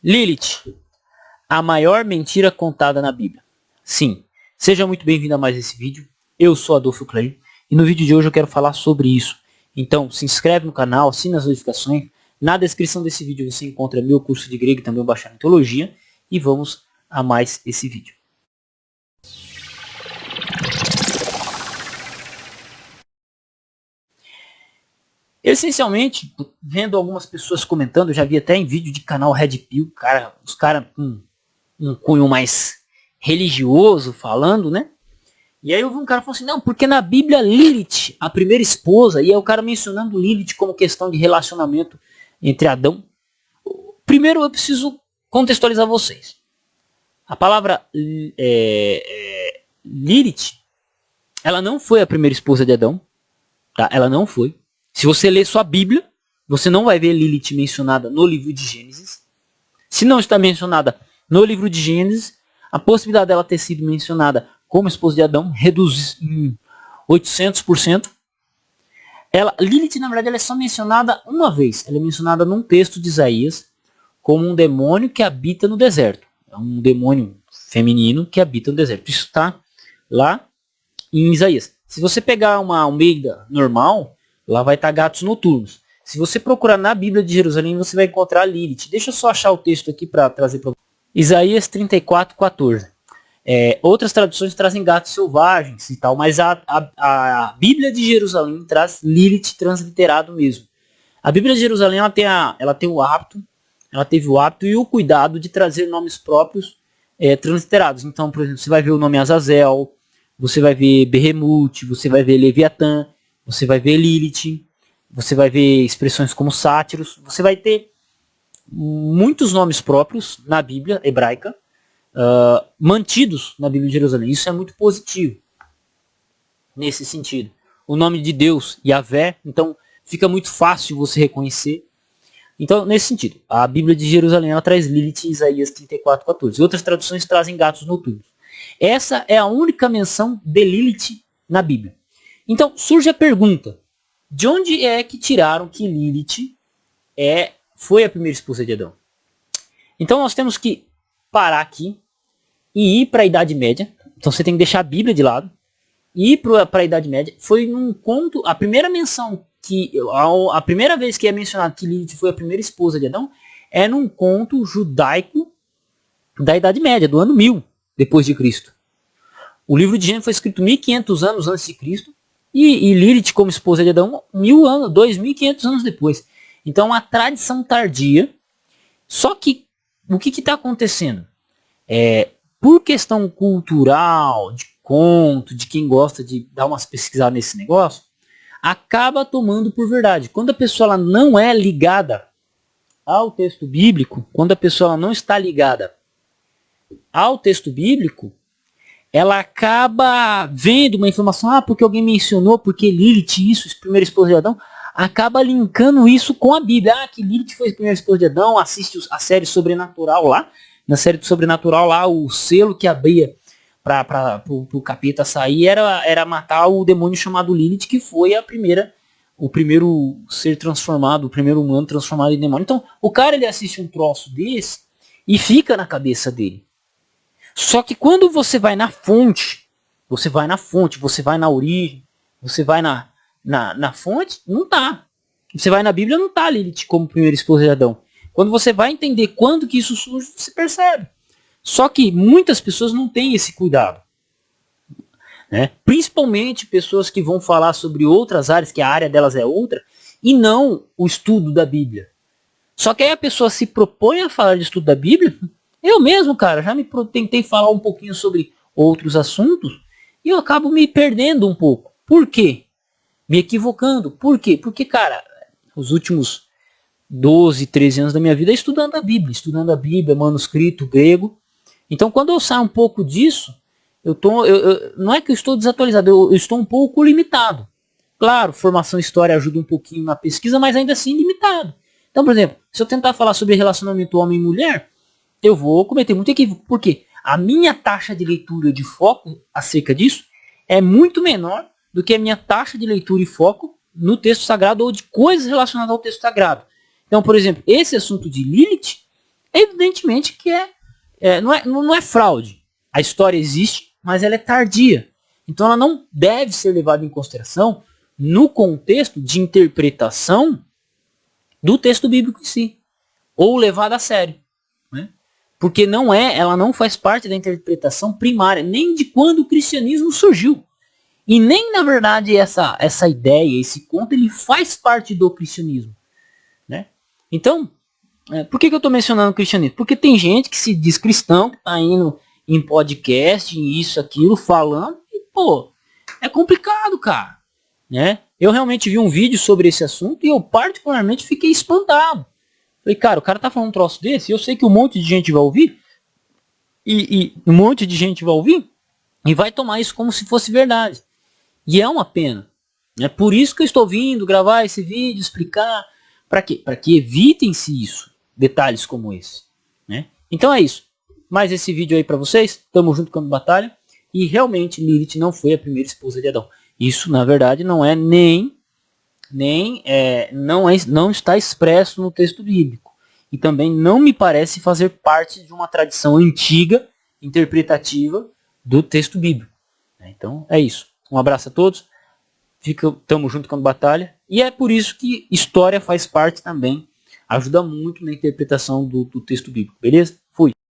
Lilith, a maior mentira contada na Bíblia. Sim, seja muito bem-vindo a mais esse vídeo. Eu sou Adolfo Klein e no vídeo de hoje eu quero falar sobre isso. Então se inscreve no canal, assina as notificações. Na descrição desse vídeo você encontra meu curso de grego e também o bacharel em teologia. E vamos a mais esse vídeo. Essencialmente, vendo algumas pessoas comentando, eu já vi até em vídeo de canal Red Pill, os caras com um cunho mais religioso falando, né? E aí eu vi um cara falando assim, não, porque na Bíblia Lilith, a primeira esposa, e aí o cara mencionando Lilith como questão de relacionamento entre Adão. Primeiro eu preciso contextualizar vocês. A palavra Lilith, ela não foi a primeira esposa de Adão, tá? Ela não foi. Se você ler sua Bíblia, você não vai ver Lilith mencionada no livro de Gênesis. Se não está mencionada no livro de Gênesis, a possibilidade dela ter sido mencionada como esposa de Adão reduz em 800%. Lilith, na verdade, ela é só mencionada uma vez. Ela é mencionada num texto de Isaías como um demônio que habita no deserto. É um demônio feminino que habita no deserto. Isso está lá em Isaías. Se você pegar uma Almeida normal, lá vai estar gatos noturnos. Se você procurar na Bíblia de Jerusalém, você vai encontrar Lilith. Deixa eu só achar o texto aqui para trazer para você. Isaías 34:14. Outras traduções trazem gatos selvagens e tal, mas a Bíblia de Jerusalém traz Lilith transliterado mesmo. A Bíblia de Jerusalém ela teve o hábito e o cuidado de trazer nomes próprios transliterados. Então, por exemplo, você vai ver o nome Azazel, você vai ver Berremute, você vai ver Leviatã, você vai ver Lilith, você vai ver expressões como sátiros, você vai ter muitos nomes próprios na Bíblia hebraica, mantidos na Bíblia de Jerusalém. Isso é muito positivo nesse sentido. O nome de Deus, Yahvé, então fica muito fácil você reconhecer. Então, nesse sentido, a Bíblia de Jerusalém ela traz Lilith em Isaías 34:14. Outras traduções trazem gatos noturnos. Essa é a única menção de Lilith na Bíblia. Então, surge a pergunta, de onde é que tiraram que Lilith foi a primeira esposa de Adão? Então, nós temos que parar aqui e ir para a Idade Média. Então, você tem que deixar a Bíblia de lado e ir para a Idade Média. Foi num conto, a primeira vez que é mencionado que Lilith foi a primeira esposa de Adão é num conto judaico da Idade Média, do ano 1000 depois de Cristo. O livro de Gênesis foi escrito 1500 anos antes de Cristo. E Lilith como esposa de Adão, 1000 anos, 2500 anos depois. Então, uma tradição tardia. Só que, o que está acontecendo? Por questão cultural, de conto, de quem gosta de dar umas pesquisadas nesse negócio, acaba tomando por verdade. Quando a pessoa ela não é ligada ao texto bíblico, quando a pessoa ela não está ligada ao texto bíblico, ela acaba vendo uma informação, porque alguém mencionou, porque Lilith, isso, primeira esposa de Adão, acaba linkando isso com a Bíblia. Que Lilith foi a primeira esposa de Adão, assiste a série Sobrenatural lá, na série do Sobrenatural lá, o selo que abria para o capeta sair era matar o demônio chamado Lilith, que foi o primeiro ser transformado, o primeiro humano transformado em demônio. Então, o cara ele assiste um troço desse e fica na cabeça dele. Só que quando você vai na fonte, você vai na origem, você vai na fonte, não tá. Você vai na Bíblia, não tá Lilith como primeira esposa de Adão. Quando você vai entender quando que isso surge, você percebe. Só que muitas pessoas não têm esse cuidado. Né? Principalmente pessoas que vão falar sobre outras áreas, que a área delas é outra, e não o estudo da Bíblia. Só que aí a pessoa se propõe a falar de estudo da Bíblia. Eu mesmo, cara, já tentei falar um pouquinho sobre outros assuntos e eu acabo me perdendo um pouco. Por quê? Me equivocando. Por quê? Porque, cara, os últimos 12, 13 anos da minha vida é estudando a Bíblia, manuscrito grego. Então, quando eu saio um pouco disso, não é que eu estou desatualizado, eu estou um pouco limitado. Claro, formação em história ajuda um pouquinho na pesquisa, mas ainda assim limitado. Então, por exemplo, se eu tentar falar sobre relacionamento homem e mulher, eu vou cometer muito equívoco, porque a minha taxa de leitura de foco acerca disso é muito menor do que a minha taxa de leitura e foco no texto sagrado ou de coisas relacionadas ao texto sagrado. Então, por exemplo, esse assunto de Lilith evidentemente que não é fraude. A história existe, mas ela é tardia. Então ela não deve ser levada em consideração no contexto de interpretação do texto bíblico em si, ou levada a sério, né? Porque ela não faz parte da interpretação primária, nem de quando o cristianismo surgiu. E nem, na verdade, essa ideia, esse conto, ele faz parte do cristianismo, né? Então, por que eu estou mencionando o cristianismo? Porque tem gente que se diz cristão, que está indo em podcast, em isso, aquilo, falando, e, pô, é complicado, cara, né? Eu realmente vi um vídeo sobre esse assunto e eu particularmente fiquei espantado. Falei, cara, o cara tá falando um troço desse, eu sei que um monte de gente vai ouvir, e um monte de gente vai ouvir, e vai tomar isso como se fosse verdade. E é uma pena. É por isso que eu estou vindo gravar esse vídeo, explicar, para quê? Para que evitem-se isso, detalhes como esse, né? Então é isso. Mais esse vídeo aí para vocês, tamo junto com a batalha, e realmente Lilith não foi a primeira esposa de Adão. Isso, na verdade, não é não está expresso no texto bíblico. E também não me parece fazer parte de uma tradição antiga, interpretativa, do texto bíblico. Então, é isso. Um abraço a todos. Tamo junto com a batalha. E é por isso que história faz parte também. Ajuda muito na interpretação do texto bíblico. Beleza?